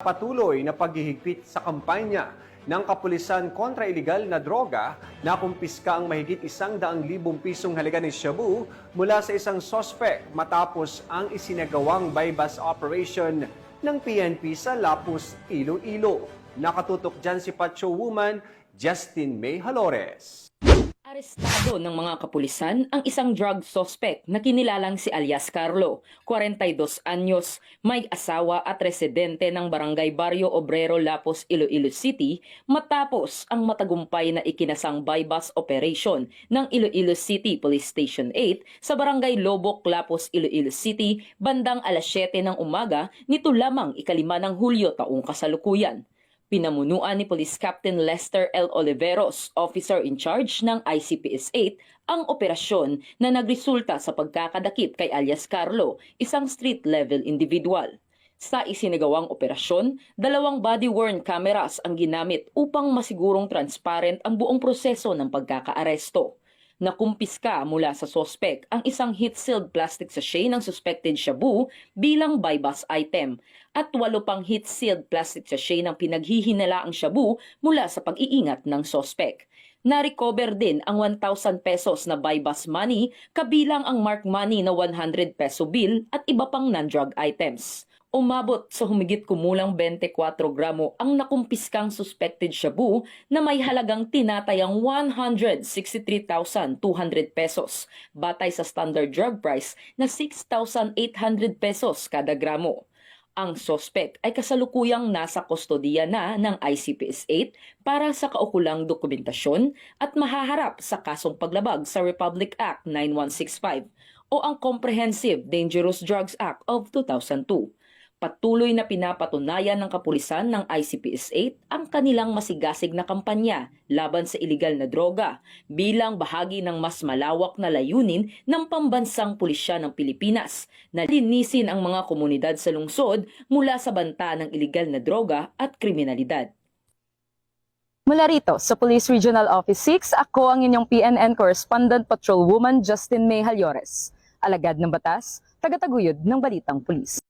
Patuloy na paghihigpit sa kampanya ng kapulisan kontra iligal na droga, nakumpiska ang mahigit 100,000 pisong halaga ng shabu mula sa isang sospek matapos ang isinagawang bypass operation ng PNP sa Lapus, Iloilo. Nakatutok dyan si Pacho Woman Justin May Halores. Arestado ng mga kapulisan ang isang drug suspect na kinilalang si alias Carlo, 42 anyos, may asawa at residente ng Barangay Barrio Obrero, Lapus, Iloilo City matapos ang matagumpay na ikinasang bypass operation ng Iloilo City Police Station 8 sa Barangay Lobok, Lapus, Iloilo City bandang alas 7 ng umaga nito lamang 5 ng Hulyo taong kasalukuyan. Pinamunuan ni Police Captain Lester L. Oliveros, officer in charge ng ICPS-8, ang operasyon na nagresulta sa pagkakadakip kay alias Carlo, isang street-level individual. Sa isinagawang operasyon, 2 body-worn cameras ang ginamit upang masigurong transparent ang buong proseso ng pagkakaaresto. Nakumpiska mula sa sospek ang isang heat-sealed plastic sachet ng suspected shabu bilang bypass item at 8 pang heat-sealed plastic sachet ng pinaghihinalaang shabu mula sa pag-iingat ng sospek. Na-recover din ang 1,000 pesos na bypass money kabilang ang mark money na 100 peso bill at iba pang non-drug items. Umabot sa humigit kumulang 24 gramo ang nakumpiskang suspected shabu na may halagang tinatayang 163,200 pesos, batay sa standard drug price na 6,800 pesos kada gramo. Ang suspect ay kasalukuyang nasa kustodiya na ng ICPS-8 para sa kaukulang dokumentasyon at mahaharap sa kasong paglabag sa Republic Act 9165 o ang Comprehensive Dangerous Drugs Act of 2002. Patuloy na pinapatunayan ng kapulisan ng ICPS-8 ang kanilang masigasig na kampanya laban sa iligal na droga bilang bahagi ng mas malawak na layunin ng pambansang pulisya ng Pilipinas na linisin ang mga komunidad sa lungsod mula sa banta ng iligal na droga at kriminalidad. Mula rito sa Police Regional Office 6, ako ang inyong PNN Correspondent Patrol Woman Justin May Halores. Alagad ng batas, tagataguyod ng Balitang Pulis.